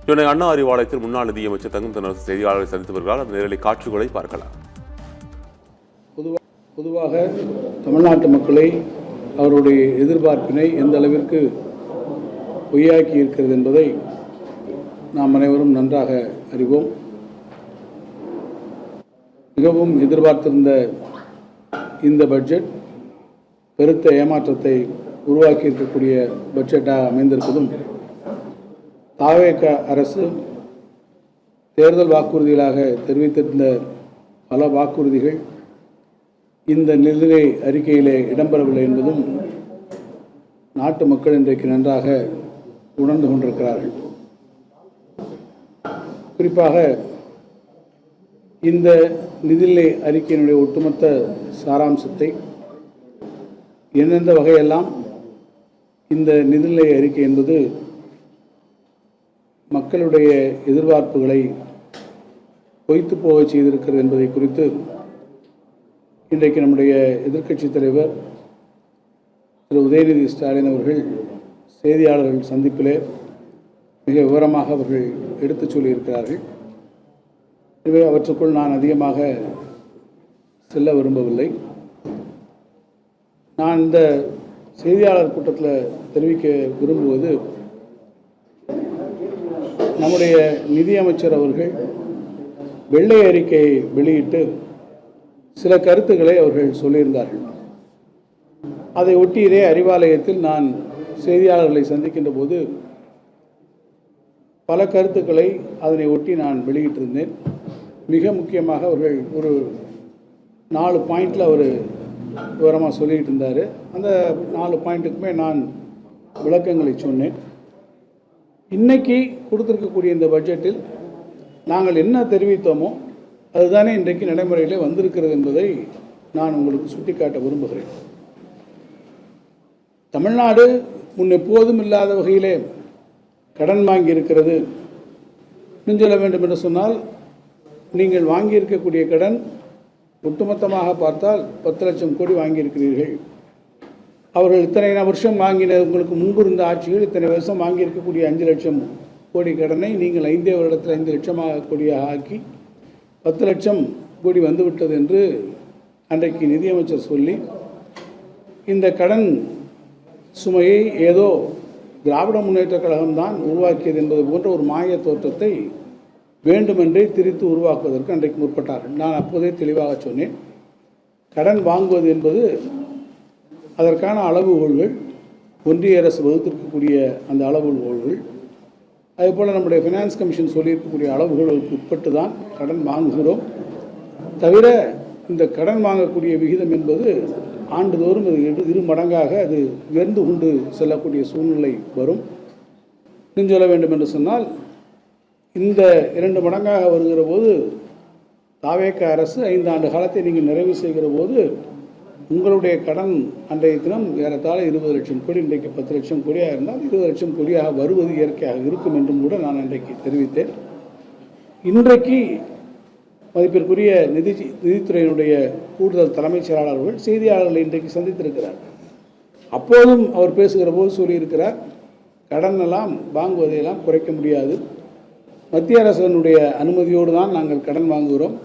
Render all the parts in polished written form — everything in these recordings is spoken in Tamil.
இவனை அண்ணா அறிவாலயத்தில் முன்னாள் நிதியமைச்சர் தங்கம் தென்னரசு செய்தியாளர்களை சந்தித்து வருகிறார். அந்த நேரடி காட்சிகளை பார்க்கலாம். பொதுவாக தமிழ்நாட்டு மக்களை அவருடைய எதிர்பார்ப்பினை எந்த அளவிற்கு பொய்யாக்கி இருக்கிறது என்பதை நாம் அனைவரும் நன்றாக அறிவோம். மிகவும் எதிர்பார்த்திருந்த இந்த பட்ஜெட் பெருத்த ஏமாற்றத்தை உருவாக்கி இருக்கக்கூடிய பட்ஜெட்டாக அமைந்திருப்பதும், தாவேக அரசு தேர்தல் வாக்குறுதிகளாக தெரிவித்திருந்த பல வாக்குறுதிகள் இந்த நிதிநிலை அறிக்கையிலே இடம்பெறவில்லை என்பதும் நாட்டு மக்கள் இன்றைக்கு நன்றாக உணர்ந்து கொண்டிருக்கிறார்கள். குறிப்பாக இந்த நிதிநிலை அறிக்கையினுடைய ஒட்டுமொத்த சாராம்சத்தை, எந்தெந்த வகையெல்லாம் இந்த நிதிநிலை அறிக்கை என்பது மக்களுடைய எதிர்பார்ப்புகளை பொய்த்து போக செய்திருக்கிறது என்பதை குறித்து இன்றைக்கு நம்முடைய எதிர்க்கட்சித் தலைவர் திரு உதயநிதி ஸ்டாலின் அவர்கள் செய்தியாளர்கள் சந்திப்பிலே மிக விவரமாக அவர்கள் எடுத்துச் சொல்லியிருக்கிறார்கள். எனவே அவற்றுக்குள் நான் அதிகமாக செல்ல விரும்பவில்லை. நான் இந்த செய்தியாளர் கூட்டத்தில் தெரிவிக்க விரும்புவது, நம்முடைய நிதியமைச்சர் அவர்கள் வெள்ளை அறிக்கையை வெளியிட்டு சில கருத்துக்களை அவர்கள் சொல்லியிருந்தார்கள். அதை ஒட்டி இதே அறிவாலயத்தில் நான் செய்தியாளர்களை சந்திக்கின்ற போது பல கருத்துக்களை அதனை ஒட்டி நான் வெளியிட்டிருந்தேன். மிக முக்கியமாக அவர்கள் ஒரு 4 பாயிண்டில் அவர் விவரமாக சொல்லிகிட்டு இருந்தார். அந்த 4 பாயிண்ட்டுக்குமே நான் விளக்கங்களை சொன்னேன். இன்றைக்கி கொடுத்துருக்கக்கூடிய இந்த பட்ஜெட்டில் நாங்கள் என்ன தெரிவித்தோமோ அதுதானே இன்றைக்கு நடைமுறையில் வந்திருக்கிறது என்பதை நான் உங்களுக்கு சுட்டிக்காட்ட விரும்புகிறேன். தமிழ்நாடு முன் எப்போதும் இல்லாத வகையிலே கடன் வாங்கி இருக்கிறது. இன்னும் சொல்ல வேண்டும் என்று சொன்னால், நீங்கள் வாங்கியிருக்கக்கூடிய கடன் ஒட்டுமொத்தமாக பார்த்தால் 10 லட்சம் கோடி வாங்கியிருக்கிறீர்கள். அவர்கள் இத்தனை வருஷம் வாங்கின, உங்களுக்கு முன்பு இருந்த ஆட்சிகள் இத்தனை வருஷம் வாங்கியிருக்கக்கூடிய 5 லட்சம் கோடி கடனை நீங்கள் 5 வருடத்தில் 5 லட்சமாக கோடியாக ஆக்கி 10 லட்சம் கோடி வந்துவிட்டது என்று அன்றைக்கு நிதியமைச்சர் சொல்லி, இந்த கடன் சுமையை ஏதோ திராவிட முன்னேற்றக் கழகம்தான் உருவாக்கியது என்பது போன்ற ஒரு மாய தோற்றத்தை வேண்டுமென்றே திரித்து உருவாக்குவதற்கு அன்றைக்கு முற்பட்டார்கள். நான் அப்போதே தெளிவாக சொன்னேன், கடன் வாங்குவது என்பது அதற்கான அளவுகோல்கள், ஒன்றிய அரசு வகுத்திருக்கக்கூடிய அந்த அளவுகோல்கள், அதேபோல் நம்முடைய ஃபினான்ஸ் கமிஷன் சொல்லியிருக்கக்கூடிய அளவுகளுக்கு உட்பட்டு தான் கடன் வாங்குகிறோம். தவிர இந்த கடன் வாங்கக்கூடிய விகிதம் என்பது ஆண்டுதோறும் அது 2 மடங்காக அது உயர்ந்து கொண்டு செல்லக்கூடிய சூழ்நிலை வரும். இன்னும் சொல்ல வேண்டும் என்று சொன்னால், இந்த 2 மடங்காக வருகிற போது தாவேக அரசு 5 ஆண்டு காலத்தை நீங்கள் நிறைவு செய்கிற போது உங்களுடைய கடன் அன்றைய தினம் ஏறத்தாழ 20 லட்சம் கோடி, இன்றைக்கு 10 லட்சம் கோடியாக இருந்தால் 20 லட்சம் கோடியாக வருவது இயற்கையாக இருக்கும் என்றும் கூட நான் அன்றைக்கு தெரிவித்தேன். இன்றைக்கு மதிப்பிற்குரிய நிதித்துறையினுடைய கூடுதல் தலைமைச் செயலாளர்கள் செய்தியாளர்களை இன்றைக்கு சந்தித்திருக்கிறார். அப்போதும் அவர் பேசுகிற போது சொல்லியிருக்கிறார், கடன் எல்லாம் வாங்குவதையெல்லாம் குறைக்க முடியாது, மத்திய அரசினுடைய அனுமதியோடு தான் நாங்கள் கடன் வாங்குகிறோம்,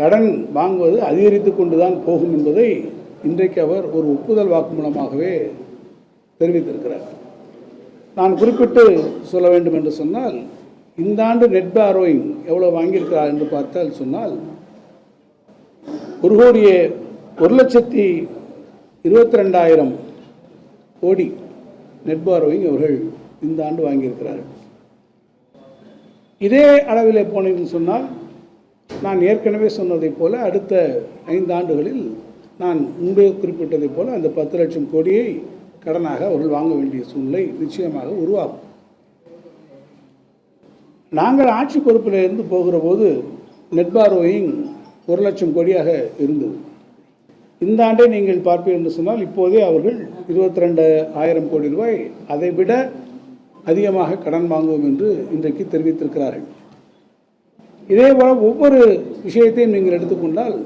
கடன் வாங்குவது அதிகரித்து கொண்டு தான் போகும் என்பதை இன்றைக்கு அவர் ஒரு ஒப்புதல் வாக்கு மூலமாகவே தெரிவித்திருக்கிறார். நான் குறிப்பிட்டு சொல்ல வேண்டும் என்று சொன்னால், இந்த ஆண்டு நெட் பாரோயிங் எவ்வளோ வாங்கியிருக்கிறார் என்று பார்த்தால் சொன்னால் 1,22,00,000 கோடி நெட் பாரோயிங் அவர்கள் இந்த ஆண்டு வாங்கியிருக்கிறார்கள். இதே அளவிலே போனேன்னு சொன்னால், நான் ஏற்கனவே சொன்னதைப் போல அடுத்த 5 ஆண்டுகளில் நான் முன்பே குறிப்பிட்டதைப் போல அந்த 10 லட்சம் கோடியை கடனாக அவர்கள் வாங்க வேண்டிய சூழ்நிலை நிச்சயமாக உருவாகும். நாங்கள் ஆட்சி பொறுப்பில் இருந்து போகிற போது நெட் பாரோயிங் 1 லட்சம் கோடியாக இருந்தது. இந்த ஆண்டை நீங்கள் பார்ப்பீர்கள் என்று சொன்னால், இப்போதே அவர்கள் 22,000 கோடி ரூபாய் அதை விட அதிகமாக கடன் வாங்குவோம் என்று இன்றைக்கு தெரிவித்திருக்கிறார்கள். இதேபோல் ஒவ்வொரு விஷயத்தையும் நீங்கள் எடுத்துக்கொண்டால்,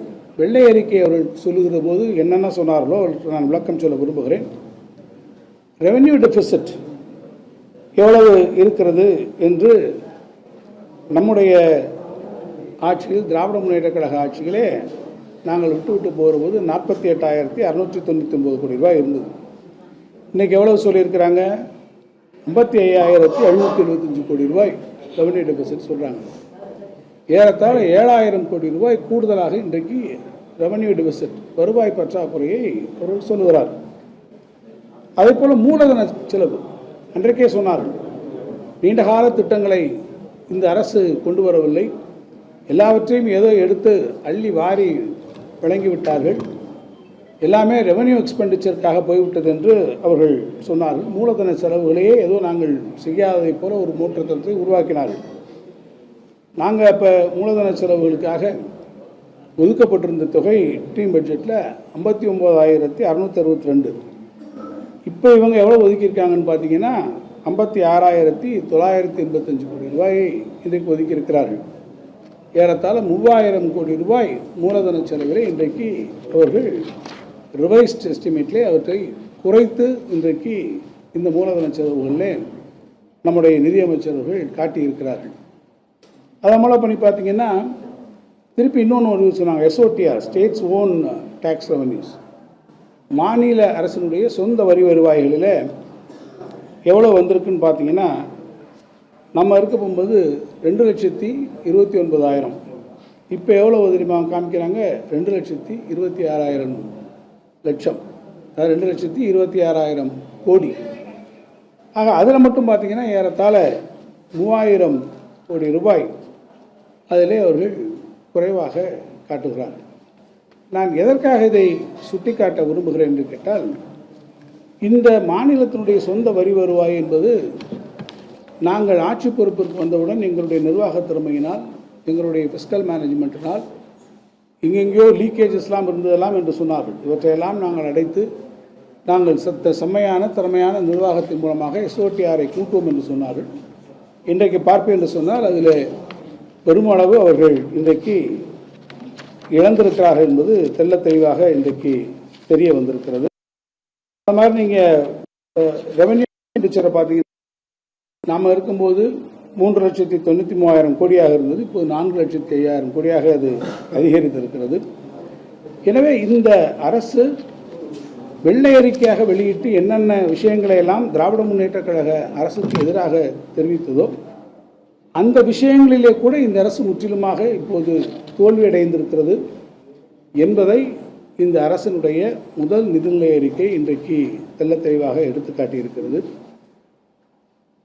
வெள்ளை அறிக்கை அவர்கள் சொல்லுகிற போது என்னென்ன சொன்னார்களோ நான் விளக்கம் சொல்ல விரும்புகிறேன். ரெவென்யூ டெபிசிட் எவ்வளவு இருக்கிறது என்று நம்முடைய ஆட்சியில் திராவிட முன்னேற்றக் கழக ஆட்சியிலே நாங்கள் விட்டு போகிறபோது 48,699 கோடி ரூபாய் இருந்தது. இன்றைக்கி எவ்வளவு சொல்லியிருக்கிறாங்க? 55,775 கோடி ரூபாய் ரெவன்யூ டெபிசிட் சொல்கிறாங்க. ஏறத்தாழ 7,000 கோடி ரூபாய் கூடுதலாக இன்றைக்கு ரெவன்யூ டெபிசிட் வருவாய் பற்றாக்குறையை அவர்கள் சொல்லுகிறார். அதே போல் மூலதன செலவு அன்றைக்கே சொன்னார்கள், நீண்டகால திட்டங்களை இந்த அரசு கொண்டு வரவில்லை, எல்லாவற்றையும் ஏதோ எடுத்து அள்ளி வாரி வழங்கிவிட்டார்கள், எல்லாமே ரெவன்யூ எக்ஸ்பெண்டிச்சருக்காக போய்விட்டது என்று அவர்கள் சொன்னார்கள். மூலதன செலவுகளையே ஏதோ நாங்கள் செய்யாததைப் போல ஒரு மூற்றத்தை உருவாக்கினார்கள். நாங்கள் அப்போ மூலதன செலவுகளுக்காக ஒதுக்கப்பட்டிருந்த தொகை டீம் பட்ஜெட்டில் 59,662. இப்போ இவங்க எவ்வளோ ஒதுக்கியிருக்காங்கன்னு பார்த்தீங்கன்னா 56,985 கோடி ரூபாயை இன்றைக்கு ஒதுக்கியிருக்கிறார்கள். ஏறத்தாழ 3,000 கோடி ரூபாய் மூலதன செலவிலே இன்றைக்கு அவர்கள் ரிவைஸ்ட் எஸ்டிமேட்லேயே அவற்றை குறைத்து இன்றைக்கு இந்த மூலதன செலவுகளிலே நம்முடைய நிதியமைச்சர்கள் காட்டியிருக்கிறார்கள். அதை மூலம் பண்ணி பார்த்தீங்கன்னா திருப்பி இன்னொன்று ஒரு சொன்னாங்க, எஸ்ஓடிஆர், ஸ்டேட்ஸ் ஓன் டேக்ஸ் ரெவன்யூஸ், மாநில அரசினுடைய சொந்த வரி வருவாய்களில் எவ்வளோ வந்திருக்குன்னு பார்த்தீங்கன்னா நம்ம இருக்க போகும்போது 2,29,000, இப்போ எவ்வளோ தெரியுமா காமிக்கிறாங்க? 2,26,000 லட்சம், அதாவது 2,26,000 கோடி. ஆக அதில் மட்டும் பார்த்தீங்கன்னா ஏறத்தாழ 3,000 கோடி ரூபாய் அதிலே அவர்கள் குறைவாக காட்டுகிறார்கள். நான் எதற்காக இதை சுட்டிக்காட்ட விரும்புகிறேன் என்று கேட்டால், இந்த மாநிலத்தினுடைய சொந்த வரி வருவாய் என்பது நாங்கள் ஆட்சி பொறுப்பிற்கு வந்தவுடன் எங்களுடைய நிர்வாக திறமையினால், எங்களுடைய ஃபிஸ்கல் மேனேஜ்மெண்ட்டினால் எங்கெங்கேயோ லீக்கேஜஸ்லாம் இருந்ததெல்லாம் என்று சொன்னார்கள். இவற்றையெல்லாம் நாங்கள் அடைத்து நாங்கள் செம்மையான திறமையான நிர்வாகத்தின் மூலமாக எஸ்ஓடிஆரை கூட்டுவோம் என்று சொன்னார்கள். இன்றைக்கு பார்ப்பேன் என்று சொன்னால் அதில் பெருமளவு அவர்கள் இன்றைக்கு இழந்திருக்கிறார்கள் என்பது தெள்ள தெளிவாக இன்றைக்கு தெரிய வந்திருக்கிறது. அந்த மாதிரி நீங்கள் ரெவன்யூ எக்ஸ்பெண்டிச்சரை பார்த்தீங்கன்னா நாம் இருக்கும்போது 3,93,000 கோடியாக இருந்தது, இப்போது 4,05,000 கோடியாக அது அதிகரித்திருக்கிறது. எனவே இந்த அரசு வெள்ளை அறிக்கையாக வெளியிட்டு என்னென்ன விஷயங்களை எல்லாம் திராவிட முன்னேற்றக் கழக அரசுக்கு எதிராக தெரிவித்ததோ அந்த விஷயங்களிலே கூட இந்த அரசு முற்றிலுமாக இப்போது தோல்வியடைந்திருக்கிறது என்பதை இந்த அரசினுடைய முதல் நிதிநிலை அறிக்கை இன்றைக்கு தெள்ள தெளிவாக எடுத்துக்காட்டியிருக்கிறது.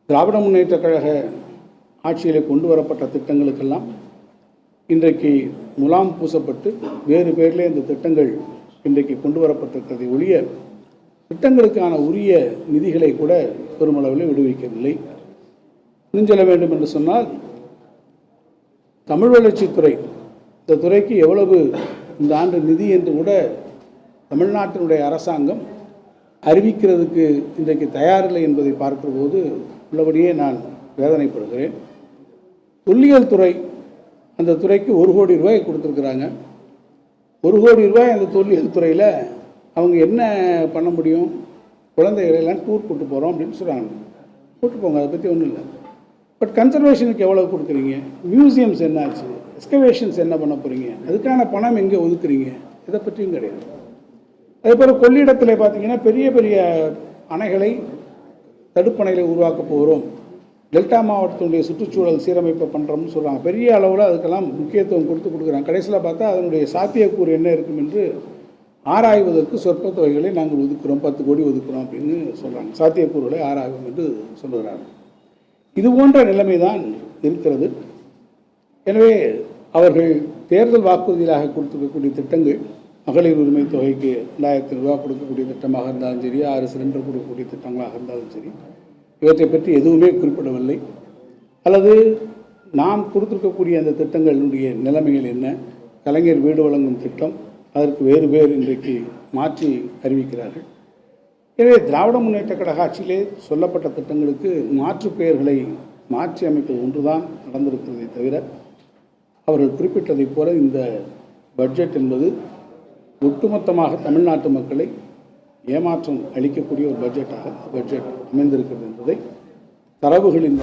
திராவிட முன்னேற்றக் கழக ஆட்சியிலே கொண்டு வரப்பட்ட திட்டங்களுக்கெல்லாம் இன்றைக்கு முலாம் பூசப்பட்டு வேறு பேரிலே இந்த திட்டங்கள் இன்றைக்கு கொண்டு வரப்பட்டிருக்கிறதை ஒழிய திட்டங்களுக்கான உரிய நிதிகளை கூட பெருமளவில் விடுவிக்கவில்லை. இன்னும் சொல்ல வேண்டும் என்று சொன்னால், தமிழ் வளர்ச்சித்துறை, இந்த துறைக்கு எவ்வளவு இந்த ஆண்டு நிதி என்று கூட தமிழ்நாட்டினுடைய அரசாங்கம் அறிவிக்கிறதுக்கு இன்றைக்கு தயாரில்லை என்பதை பார்க்கிற போது உள்ளபடியே நான் வேதனைப்படுகிறேன். தொல்லியல் துறை, அந்த துறைக்கு 1 கோடி ரூபாய் கொடுத்துருக்குறாங்க. 1 கோடி ரூபாய் அந்த தொல்லியல் துறையில் அவங்க என்ன பண்ண முடியும்? குழந்தைகளெல்லாம் டூர் கூட்டு போகிறோம் அப்படின்னு சொல்கிறாங்க. கூட்டு போங்க, அதை பற்றி ஒன்றும் இல்லை. பட் கன்சர்வேஷனுக்கு எவ்வளோ கொடுக்குறீங்க? மியூசியம்ஸ் என்னாச்சு? எக்ஸ்கவேஷன்ஸ் என்ன பண்ண போகிறீங்க? அதுக்கான பணம் எங்கே ஒதுக்குறீங்க? இதை பற்றியும் கிடையாது. அதே போல் கொள்ளிடத்தில் பார்த்தீங்கன்னா பெரிய பெரிய அணைகளை, தடுப்பணைகளை உருவாக்க போகிறோம், டெல்டா மாவட்டத்தினுடைய சுற்றுச்சூழல் சீரமைப்பை பண்ணுறோம்னு சொல்கிறாங்க. பெரிய அளவில் அதுக்கெல்லாம் முக்கியத்துவம் கொடுக்குறாங்க. கடைசியில் பார்த்தா அதனுடைய சாத்தியக்கூறு என்ன இருக்கும் என்று ஆராய்வதற்கு சொற்ப தொகைகளை நாங்கள் ஒதுக்குறோம், 10 கோடி ஒதுக்குறோம் அப்படின்னு சொல்கிறாங்க. சாத்தியக்கூறுகளை ஆராய்வோம் என்று சொல்லுகிறார்கள். இது போன்ற நிலைமை தான் இருக்கிறது. எனவே அவர்கள் தேர்தல் வாக்குறுதியாக கொடுத்துருக்கக்கூடிய திட்டங்கள், மகளிர் உரிமை தொகைக்கு 2,000 ரூபா கொடுக்கக்கூடிய திட்டமாக இருந்தாலும் சரி, 6 சிலிண்டர் கொடுக்கக்கூடிய திட்டங்களாக இருந்தாலும் சரி, இவற்றை பற்றி எதுவுமே குறிப்பிடவில்லை. அல்லது நாம் கொடுத்துருக்கக்கூடிய அந்த திட்டங்களுடைய நிலைமைகள் என்ன? கலைஞர் வீடு வழங்கும் திட்டம், அதற்கு வேறு பேர் இன்றைக்கு மாற்றி அறிவிக்கிறார்கள். எனவே திராவிட முன்னேற்றக் கழக ஆட்சியிலே சொல்லப்பட்ட திட்டங்களுக்கு மாற்று பெயர்களை மாற்றி அமைப்பது ஒன்றுதான் நடந்திருக்கிறதை தவிர, அவர்கள் குறிப்பிட்டதைப் போல இந்த பட்ஜெட் என்பது ஒட்டுமொத்தமாக தமிழ்நாட்டு மக்களை ஏமாற்றம் அளிக்கக்கூடிய ஒரு பட்ஜெட்டாக பட்ஜெட் அமைந்திருக்கிறது என்பதை தரவுகளின்